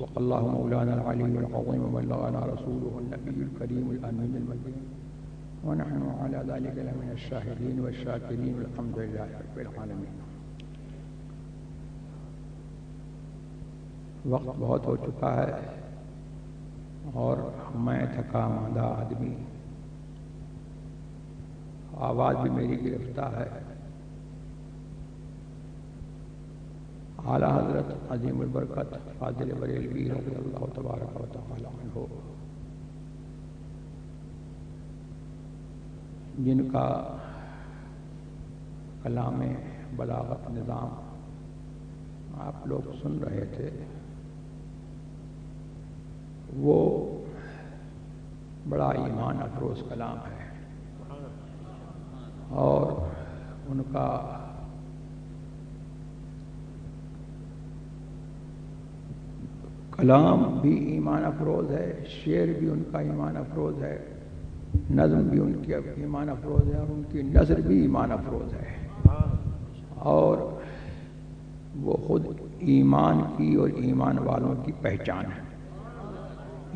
صدق الله مولانا العلي العظيم وبلغنا رسوله النبي الكريم الأمين المكين ونحن على ذلك لمن الشاهدين والشاكرين والحمد لله رب العالمين. وقت بہت ہو چکا ہے اور میں تھکا ماندہ آدمی، آواز بھی میری گرفتہ ہے. اعلیٰ حضرت عظیم البرکت فاضل بریلوی رضی اللہ تبارک و تعالی عنہ، جن کا کلام بلاغت نظام آپ لوگ سن رہے تھے، وہ بڑا ایمان افروز کلام ہے اور ان کا کلام بھی ایمان افروز ہے، شعر بھی ان کا ایمان افروز ہے، نظم بھی ان کی ایمان افروز ہے اور ان کی نثر بھی ایمان افروز ہے، اور وہ خود ایمان کی اور ایمان والوں کی پہچان ہے.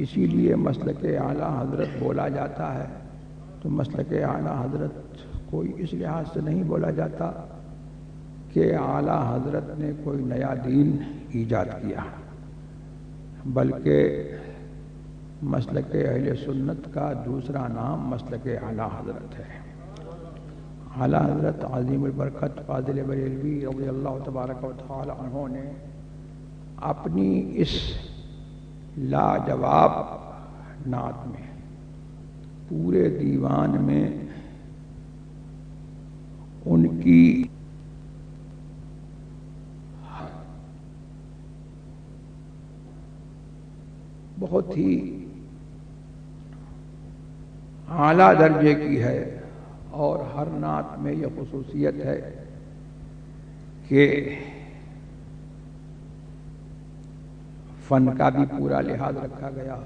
اسی لیے مسلک اعلیٰ حضرت بولا جاتا ہے تو مسلک اعلیٰ حضرت کوئی اس لحاظ سے نہیں بولا جاتا کہ اعلیٰ حضرت نے کوئی نیا دین ایجاد کیا، بلکہ مسلک اہل سنت کا دوسرا نام مسلک اعلیٰ حضرت ہے. اعلیٰ حضرت عظیم البرکت فاضل بریلوی رضی اللہ تبارک و تعالی عنہ نے اپنی اس لاجواب نعت میں، پورے دیوان میں ان کی بہت ہی اعلیٰ درجے کی ہے، اور ہر نعت میں یہ خصوصیت ہے کہ فن کا بھی پورا لحاظ رکھا گیا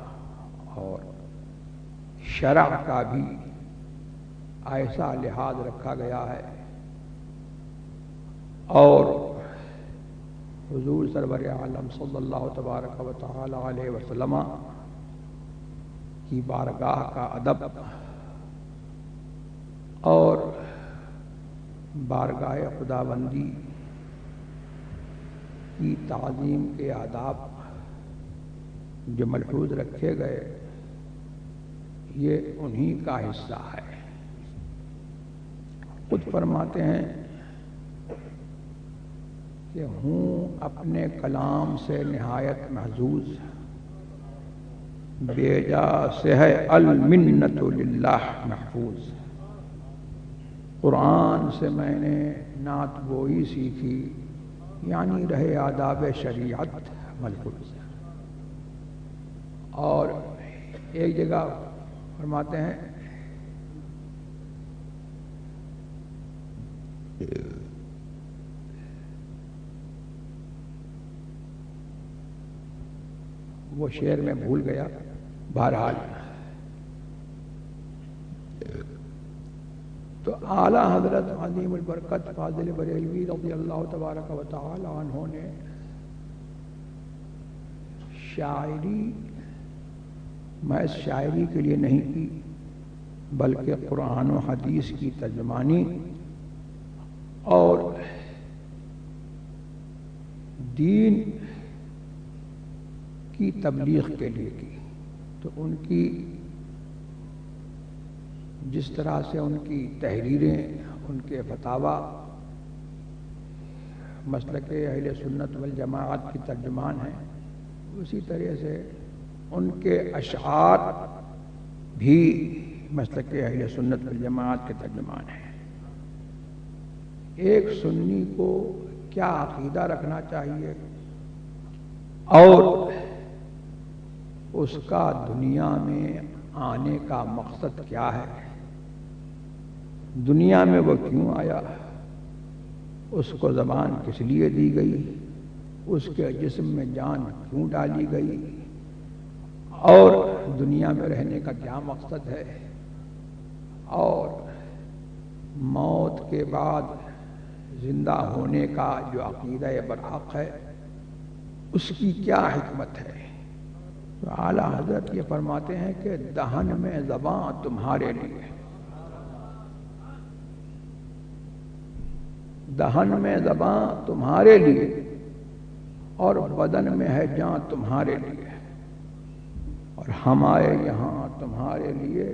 اور شرع کا بھی ایسا لحاظ رکھا گیا ہے، اور حضور سرور عالم صلی اللہ تبارک و تعالی علیہ وسلم کی بارگاہ کا ادب اور بارگاہ خداوندی کی تعظیم کے آداب جو ملحوظ رکھے گئے، یہ انہی کا حصہ ہے. خود فرماتے ہیں کہ ہوں اپنے کلام سے نہایت محظوظ، بیجا سے ہے المنت للہ محفوظ. قرآن سے میں نے نعت گوئی سیکھی، یعنی رہے آداب شریعت ملحوظ. اور ایک جگہ فرماتے ہیں وہ شعر میں بھول گیا، بہرحال تو اعلیٰ حضرت عظیم البرکت فاضل بریلوی رضی اللہ تبارک و تعالی عنہ نے شاعری محض شاعری کے لیے نہیں کی، بلکہ قرآن و حدیث کی ترجمانی اور دین کی تبلیغ کے لیے کی. تو ان کی جس طرح سے ان کی تحریریں، ان کے فتاوی مسلک اہل سنت والجماعت کی ترجمان ہیں، اسی طرح سے ان کے اشعار بھی مسلک اہل سنت والجماعت کے ترجمان ہیں. ایک سنی کو کیا عقیدہ رکھنا چاہیے اور اس کا دنیا میں آنے کا مقصد کیا ہے، دنیا میں وہ کیوں آیا، اس کو زبان کس لیے دی گئی، اس کے جسم میں جان کیوں ڈالی گئی، اور دنیا میں رہنے کا کیا مقصد ہے، اور موت کے بعد زندہ ہونے کا جو عقیدہ برحق ہے اس کی کیا حکمت ہے. تو اعلیٰ حضرت یہ فرماتے ہیں کہ دہن میں زباں تمہارے لیے، دہن میں زباں تمہارے لیے اور بدن میں ہے جان تمہارے لیے، اور ہم آئے یہاں تمہارے لیے،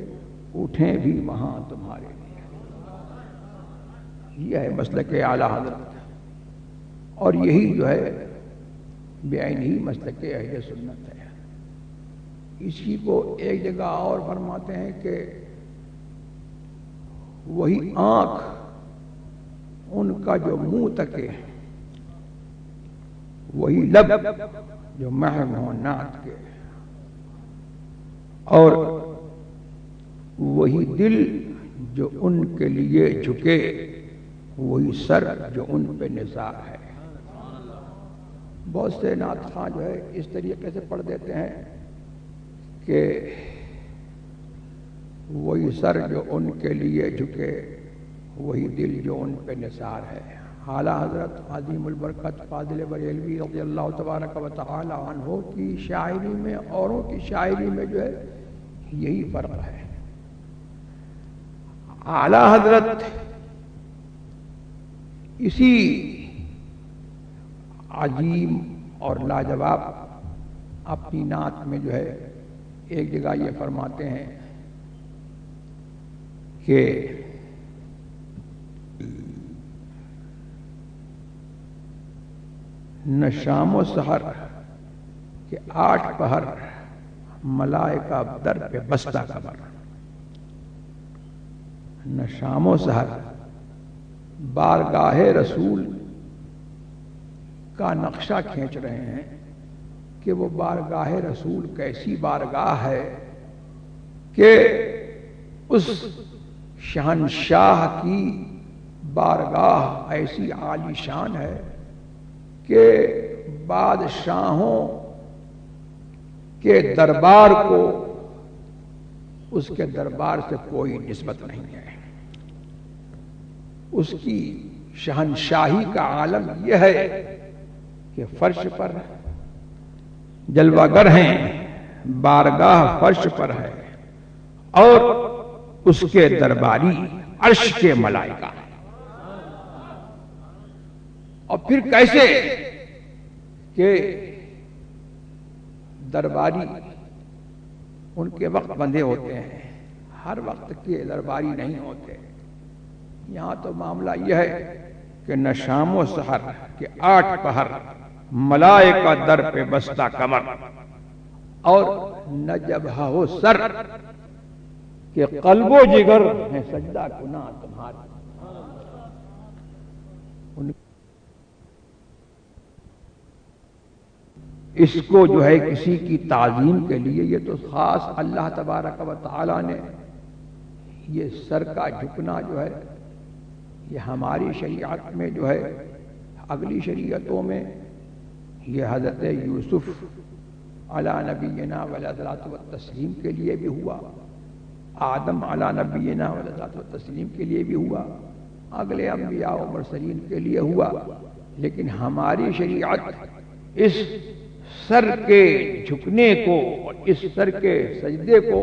اٹھیں بھی وہاں تمہارے لیے۔ یہ ہے مسلک اعلیٰ حضرت، اور یہی جو ہے بعین ہی مسلک اہل سنت ہے۔ اسی کو ایک جگہ اور فرماتے ہیں کہ وہی آنکھ ان کا جو منہ تکے، وہی لب جو محو ہو نعت کے، اور وہی دل جو ان کے لیے جھکے، وہی سر جو ان پہ نثار ہے۔ بہت سے نعت خواں جو ہے اس طریقے سے پڑھ دیتے ہیں کہ وہی سر جو ان کے لیے جھکے، وہی دل جو ان پہ نثار ہے۔ اعلیٰ حضرت عظیم البرکت فاضل بریلوی رضی اللہ تبارک و تعالی عنہ کی شاعری میں اوروں کی شاعری میں جو ہے یہی فرق ہے۔ اعلیٰ حضرت اسی عظیم اور لاجواب اپنی نعت میں جو ہے ایک جگہ یہ فرماتے ہیں کہ نہ شام و سحر کہ 8 پہر ملائکہ در پہ بستہ قمر، نہ شام و سحر بارگاہ رسول کا نقشہ کھینچ رہے ہیں کہ وہ بارگاہ رسول کیسی بارگاہ ہے کہ اس شہنشاہ کی بارگاہ ایسی عالی شان ہے کہ بادشاہوں کے دربار کو اس کے دربار سے کوئی نسبت نہیں ہے۔ اس کی شہنشاہی کا عالم یہ ہے کہ فرش پر جلوہ گر ہیں، بارگاہ فرش پر ہے، اور اس کے درباری عرش کے ملائکہ۔ اور پھر کیسے کہ درباری ان کے وقت بندھے ہوتے ہیں، ہر وقت کے درباری نہیں ہوتے۔ یہاں تو معاملہ یہ ہے کہ نہ شام و سحر کہ 8 پہر ملائکہ در پہ بستہ کمر، اور نہ جبہہ و سر کہ قلب و جگر ہے سجدہ گناہ تمہارے۔ اس کو جو ہے کسی کی تعظیم کے لیے، یہ تو خاص اللہ تبارک و تعالی نے یہ سر کا جھکنا جو ہے یہ ہماری شریعت میں جو ہے، اگلی شریعتوں میں یہ حضرت یوسف علی نبینا علیہ الصلوۃ والتسلیم کے لیے بھی ہوا، آدم علی نبینا علیہ الصلوۃ والتسلیم کے لیے بھی ہوا، اگلے انبیاء و مرسلین کے لیے ہوا، لیکن ہماری شریعت اس سر کے جھکنے کو اور اس سر کے سجدے کو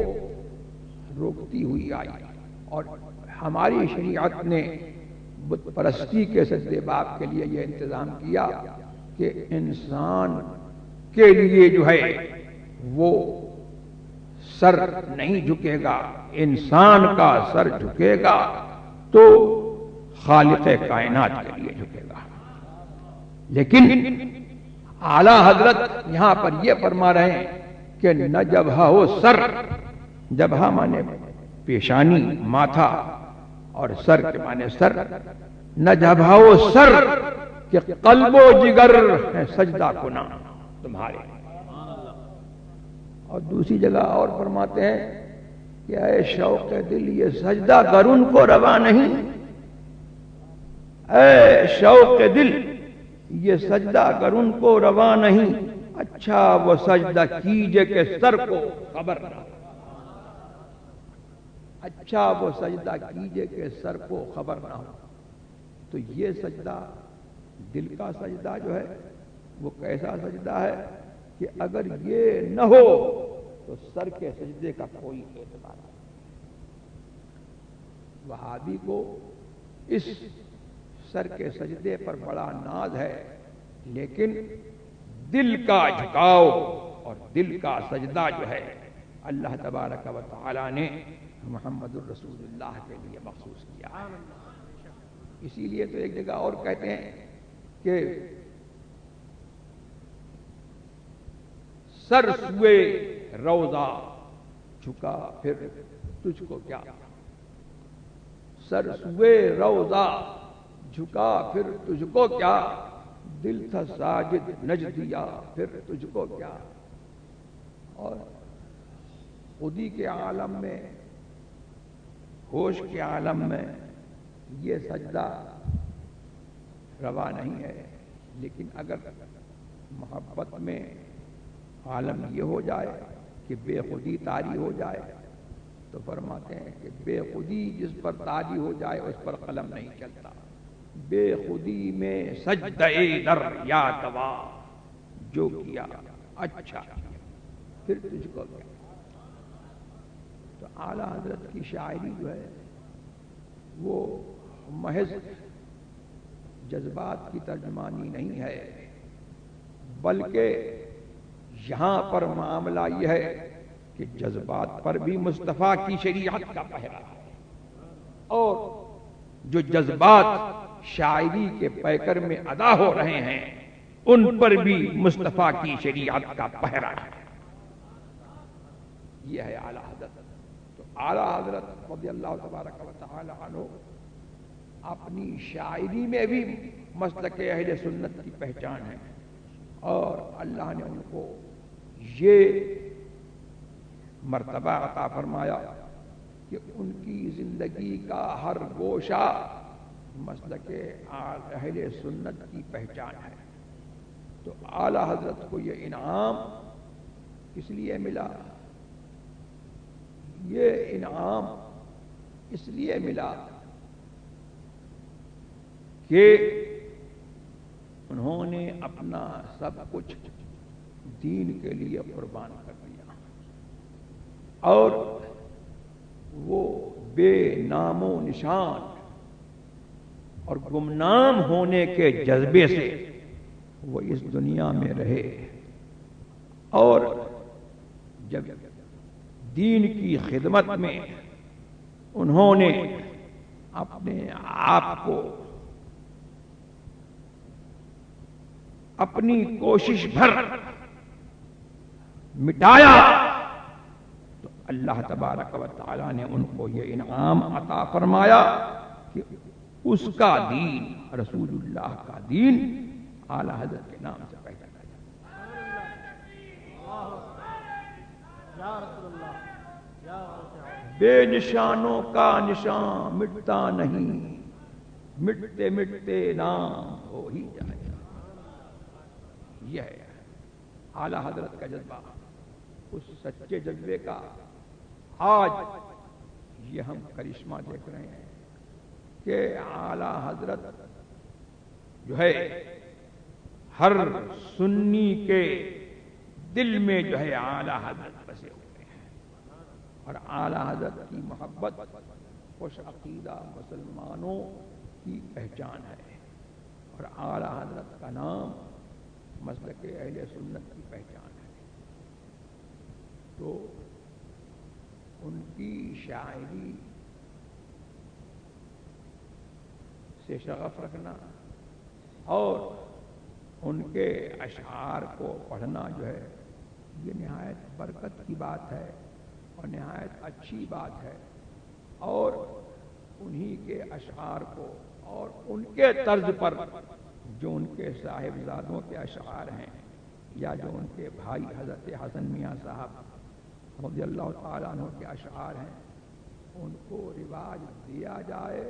روکتی ہوئی آئی، اور ہماری شریعت نے بت پرستی کے سجدے باب کے لیے یہ انتظام کیا کہ انسان کے لیے جو ہے وہ سر نہیں جھکے گا، انسان کا سر جھکے گا تو خالق کائنات کے لیے جھکے گا۔ لیکن اعلیٰ حضرت یہاں پر یہ فرما رہے ہیں کہ نہ جبہہ و سر، جبہہ مانے پیشانی ماتھا اور سر کے مانے سر، نہ جبہہ و سر کہ قلب و جگر ہے سجدہ کنا تمہارے۔ اور دوسری جگہ اور فرماتے ہیں کہ اے شوق دل یہ سجدہ گر ان کو روا نہیں، اے شوق دل یہ سجدہ گر ان کو روا نہیں، اچھا وہ سجدہ کیجے کہ سر کو خبر نہ ہو، اچھا وہ سجدہ کیجے کہ سر کو خبر نہ ہو۔ تو یہ سجدہ دل کا سجدہ جو ہے وہ کیسا سجدہ ہے کہ اگر یہ نہ ہو تو سر کے سجدے کا کوئی اعتبار نہیں۔ وہابی کو اس سر کے سجدے پر بڑا ناز ہے، لیکن دل کا جھکاؤ اور دل کا سجدہ جو ہے اللہ تبارک و تعالی نے محمد الرسول اللہ کے لیے مخصوص کیا ہے۔ اسی لیے تو ایک جگہ اور کہتے ہیں کہ سر سوئے روضہ جھکا پھر تجھ کو کیا، سر سوئے روضہ جھکا پھر تجھ کو کیا، دل تھا ساجد نج دیا پھر تجھ کو کیا۔ اور خودی کے عالم میں، ہوش کے عالم میں یہ سجدہ روا نہیں ہے، لیکن اگر محبت میں عالم یہ ہو جائے کہ بے خودی طاری ہو جائے تو فرماتے ہیں کہ بے خودی جس پر طاری ہو جائے اس پر قلم نہیں چلتا۔ بے خودی میں سجدہ در یا توا جو کیا اچھا پھر تجھ کو کیا۔ تو اعلیٰ حضرت کی شاعری جو ہے وہ محض جذبات کی ترجمانی نہیں ہے، بلکہ یہاں پر معاملہ یہ ہے کہ جذبات پر بھی مصطفیٰ کی شریعت کا پہرا ہے، اور جو جذبات شاعری کے پیکر میں ادا ہو رہے ہیں ان پر بھی مصطفیٰ کی شریعت کا پہرا ہے۔ یہ ہے اعلیٰ حضرت۔ تو اعلیٰ حضرت رضی اللہ تبارک و تعالی عنہ اپنی شاعری میں بھی مسلک اہل سنت کی پہچان ہے، اور اللہ نے ان کو یہ مرتبہ عطا فرمایا کہ ان کی زندگی کا ہر گوشہ مسلک اہل سنت کی پہچان ہے۔ تو اعلیٰ حضرت کو یہ انعام اس لیے ملا، یہ انعام اس لیے ملا کہ انہوں نے اپنا سب کچھ دین کے لیے قربان کر دیا، اور وہ بے نام و نشان اور گمنام ہونے کے جذبے سے وہ اس دنیا میں رہے، اور جب دین کی خدمت میں انہوں نے اپنے آپ کو اپنی کوشش بھر مٹایا تو اللہ تبارک و تعالی نے ان کو یہ انعام عطا فرمایا کہ اس کا دین، رسول اللہ کا دین اعلیٰ حضرت کے نام سے پہچانا جائے۔ بے نشانوں کا نشان مٹتا نہیں، مٹتے مٹتے نام ہو ہی جائے۔ یہ ہے اعلیٰ حضرت کا جذبہ، اس سچے جذبے کا آج یہ ہم کرشمہ دیکھ رہے ہیں کہ اعلیٰ حضرت جو ہے ہر سنی کے دل میں جو ہے اعلیٰ حضرت بسے ہوئے ہیں، اور اعلیٰ حضرت کی محبت خوش عقیدہ مسلمانوں کی پہچان ہے، اور اعلیٰ حضرت کا نام مسلک اہل سنت کی پہچان ہے۔ تو ان کی شاعری سے شغف رکھنا اور ان کے اشعار کو پڑھنا جو ہے یہ نہایت برکت کی بات ہے اور نہایت اچھی بات ہے، اور انہی کے اشعار کو اور ان کے طرز پر جو ان کے صاحبزادوں کے اشعار ہیں یا جو ان کے بھائی حضرت حسن میاں صاحب رضی اللہ تعالیٰ عنہ کے اشعار ہیں ان کو رواج دیا جائے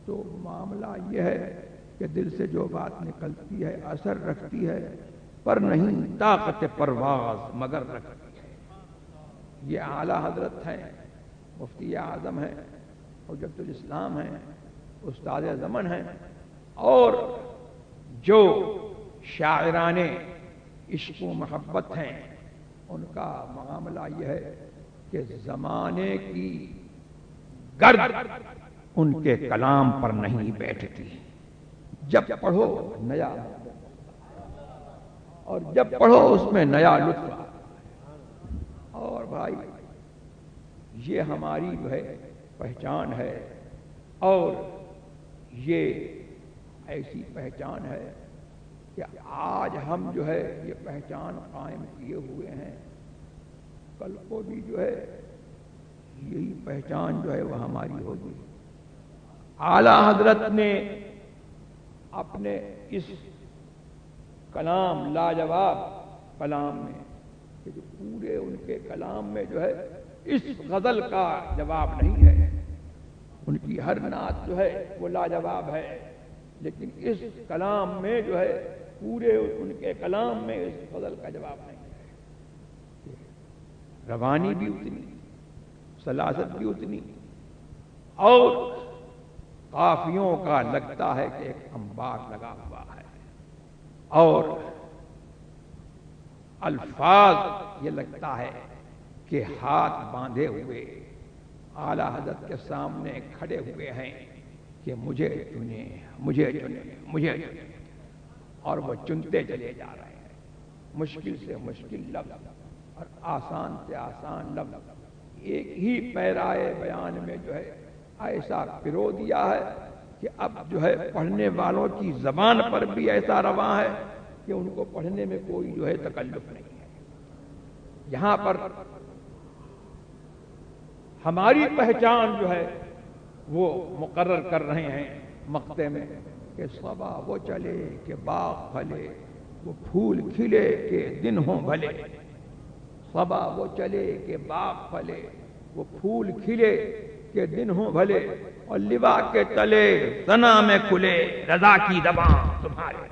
تو معاملہ یہ ہے کہ دل سے جو بات نکلتی ہے اثر رکھتی ہے، پر نہیں طاقت پرواز مگر رکھتی ہے۔ یہ اعلیٰ حضرت ہیں، مفتی اعظم ہیں، حجت الاسلام ہیں، استاد زمن ہیں، اور جو شاعران عشق و محبت ہیں، ان کا معاملہ یہ ہے کہ زمانے کی گرد ان کے کلام پر نہیں بیٹھتی، جب پڑھو نیا اور جب پڑھو اس میں نیا لطف آتا ہے۔ اور بھائی یہ ہماری جو ہے پہچان ہے، اور یہ ایسی پہچان ہے کہ آج ہم جو ہے یہ پہچان قائم کیے ہوئے ہیں، کل کو بھی جو ہے یہی پہچان جو ہے وہ ہماری ہوگی۔ اعلیٰ حضرت نے اپنے اس کلام لاجواب کلام میں، کہ جو پورے ان کے کلام میں جو ہے اس غزل کا جواب نہیں ہے، ان کی ہر نعت جو ہے وہ لاجواب ہے، لیکن اس کلام میں جو ہے پورے ان کے کلام میں اس غزل کا جواب نہیں ہے۔ روانی بھی اتنی، سلاست بھی اتنی، اور قافیوں کا لگتا ہے کہ ایک انبار لگا ہوا ہے، اور الفاظ یہ لگتا ہے کہ ہاتھ باندھے ہوئے اعلیٰ حضرت کے سامنے کھڑے ہوئے ہیں کہ مجھے چنے، مجھے چنے، مجھے چنے، اور وہ چنتے چلے جا رہے ہیں، مشکل سے مشکل لفظ اور آسان سے آسان لفظ ایک ہی پیرائے بیان میں جو ہے ایسا پرو دیا ہے کہ اب جو ہے پڑھنے والوں کی زبان پر بھی ایسا رواں ہے کہ ان کو پڑھنے میں کوئی جو ہے تکلف نہیں ہے۔ یہاں پر ہماری پہچان جو ہے وہ مقرر کر رہے ہیں مقطع میں کہ صبا وہ چلے کہ باغ پھلے، وہ پھول کھلے کہ دن ہوں بھلے، صبا وہ چلے کہ باغ پھلے، وہ پھول کھلے کہ دن ہوں بھلے، اور لوا کے تلے ثنا میں کھلے رضا کی زبان تمہارے۔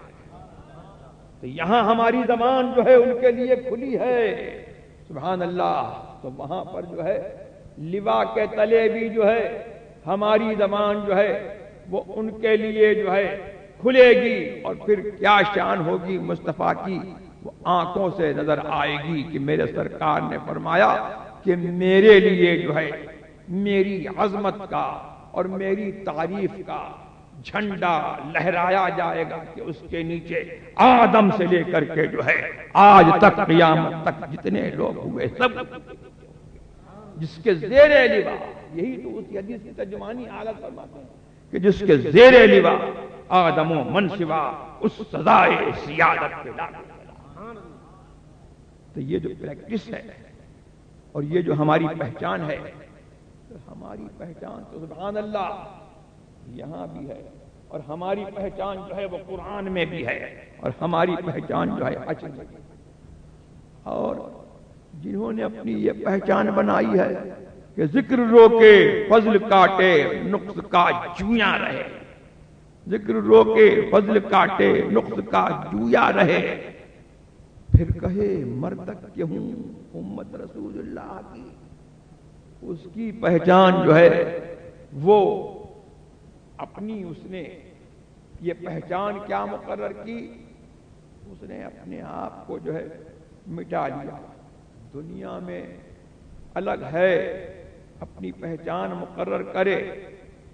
تو یہاں ہماری زبان جو ہے ان کے لیے کھلی ہے، سبحان اللہ۔ تو وہاں پر جو ہے لوا کے تلے بھی جو ہے ہماری زبان جو ہے وہ ان کے لیے جو ہے کھلے گی، اور پھر کیا شان ہوگی مصطفیٰ کی، وہ آنکھوں سے نظر آئے گی کہ میرے سرکار نے فرمایا کہ میرے لیے جو ہے میری عظمت کا اور میری تعریف کا جھنڈا لہرایا جائے گا کہ اس کے نیچے آدم سے لے کر کے جو ہے آج تک قیامت تک جتنے لوگ ہوئے سب جس کے زیر لوا، یہی تو اس حدیث کی ترجمانی اعلیٰ فرماتے ہیں کہ جس کے زیر لوا آدم و من سوا اس سزائے سیادت پہ لاگو۔ تو یہ جو پریکٹس ہے اور یہ جو ہماری پہچان ہے، تو ہماری پہچان تو سبحان اللہ یہاں بھی ہے، اور ہماری پہچان جو ہے وہ قرآن میں بھی ہے، اور ہماری پہچان جو ہے حج میں بھی ہے۔ اور جنہوں نے اپنی یہ پہچان بنائی ہے کہ ذکر روکے فضل کاٹے نقص کا جویا رہے، ذکر روکے فضل کاٹے نقص کا جویا رہے، پھر کہے مر تک کہ ہوں امت رسول اللہ کی، اس کی پہچان جو ہے وہ اپنی اس نے یہ پہچان کیا مقرر کی، اس نے اپنے آپ کو جو ہے مٹا لیا۔ دنیا میں الگ ہے، اپنی پہچان مقرر کرے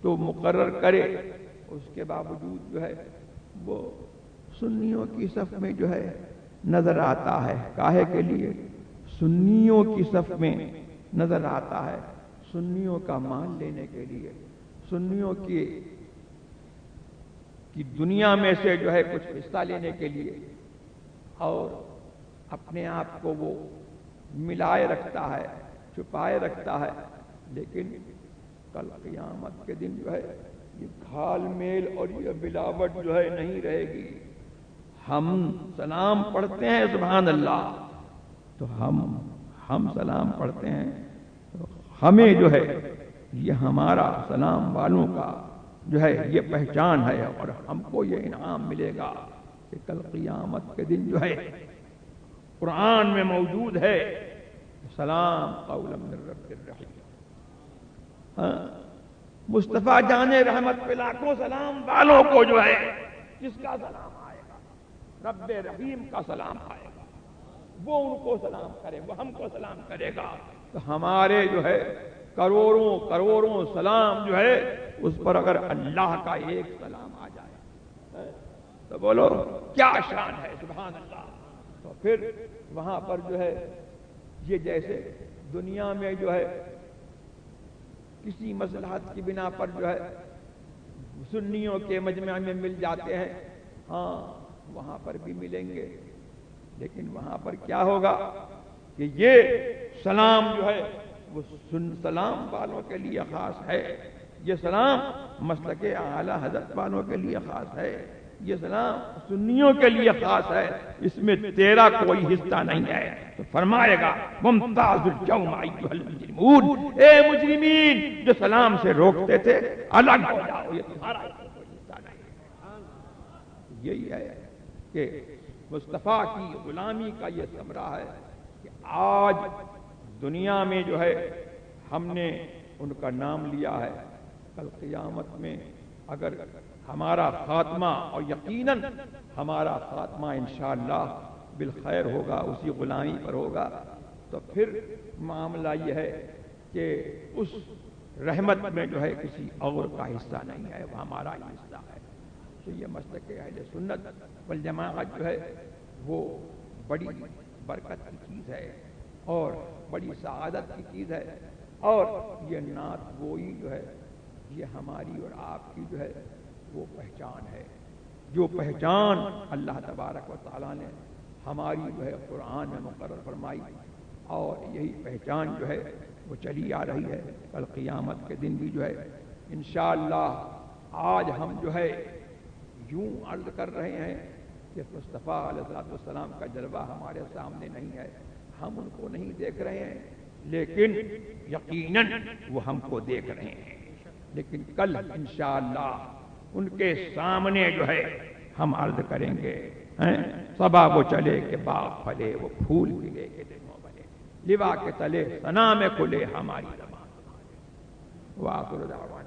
تو مقرر کرے، اس کے باوجود جو ہے وہ سنیوں کی صف میں جو ہے نظر آتا ہے۔ کاہے کے لیے؟ سنیوں کی صف میں نظر آتا ہے، سنیوں کا مال لینے کے لیے، سنیوں کی دنیا میں سے جو ہے کچھ حصہ لینے کے لیے، اور اپنے آپ کو وہ ملائے رکھتا ہے، چھپائے رکھتا ہے۔ لیکن کل قیامت کے دن جو ہے یہ گھال میل اور یہ ملاوٹ جو ہے نہیں رہے گی۔ ہم سلام پڑھتے ہیں سبحان اللہ، تو ہم سلام پڑھتے ہیں تو ہمیں جو ہے یہ ہمارا سلام والوں کا جو ہے یہ پہچان ہے، اور ہم کو یہ انعام ملے گا کہ کل قیامت کے دن جو ہے قرآن میں موجود ہے سلام قولا من رب الرحیم۔ مصطفیٰ جان رحمت پہ لاکھوں سلام والوں کو جو ہے کس کا سلام آئے گا؟ رب رحیم کا سلام آئے گا۔ وہ ان کو سلام کرے، وہ ہم کو سلام کرے گا، تو ہمارے جو ہے کروڑوں کروڑوں سلام جو ہے اس پر اگر اللہ کا ایک سلام آ جائے تو بولو کیا شان ہے، سبحان اللہ۔ تو پھر وہاں پر جو ہے یہ جیسے دنیا میں جو ہے کسی مصلحت کی بنا پر جو ہے سنیوں کے مجمع میں مل جاتے ہیں، ہاں وہاں پر بھی ملیں گے، لیکن وہاں پر کیا ہوگا کہ یہ سلام جو ہے وہ سلام والوں کے لیے خاص ہے، یہ سلام مسلک اعلی حضرت والوں کے لیے خاص ہے، یہ سلام سنیوں کے لیے خاص ہے، اس میں تیرا کوئی حصہ نہیں ہے۔ تو فرمائے گا ممتاز الجوم ایھا المجرمون، اے مجرمین جو سلام سے روکتے تھے الگ ہو جاؤ، یہ تمہارا کوئی حصہ نہیں ہے۔ یہی ہے کہ مصطفیٰ کی غلامی کا یہ ثمرہ ہے کہ آج دنیا میں جو ہے ہم نے ان کا نام لیا ہے، کل قیامت میں اگر ہمارا خاتمہ، اور یقیناً ہمارا خاتمہ انشاءاللہ بالخیر ہوگا، اسی غلامی پر ہوگا، تو پھر معاملہ یہ ہے کہ اس رحمت میں جو ہے کسی اور کا حصہ نہیں ہے، وہ ہمارا ہی حصہ ہے۔ تو یہ مسلک اہل سنت والجماعت جو ہے وہ بڑی برکت کی چیز ہے اور بڑی سعادت کی چیز ہے، اور یہ نعت گوئی جو ہے یہ ہماری اور آپ کی جو ہے وہ پہچان ہے، جو پہچان اللہ تبارک و تعالیٰ نے ہماری جو ہے قرآن میں مقرر فرمائی، اور یہی پہچان جو ہے وہ چلی آ رہی ہے۔ کل قیامت کے دن بھی جو ہے انشاءاللہ آج ہم جو ہے یوں عرض کر رہے ہیں کہ مصطفیٰ علیہ السلام کا جلوہ ہمارے سامنے نہیں ہے، ہم ان کو نہیں دیکھ رہے ہیں، لیکن یقیناً وہ ہم کو دیکھ رہے ہیں، لیکن کل انشاءاللہ ان کے سامنے جو ہے ہم عرض کریں گے، صبا وہ چلے کہ باغ پھلے، وہ پھول کھلے کہ دنوں بھلے، لوا کے تلے ثنا میں کھلے ہماری زبان۔ وآخر دعوانا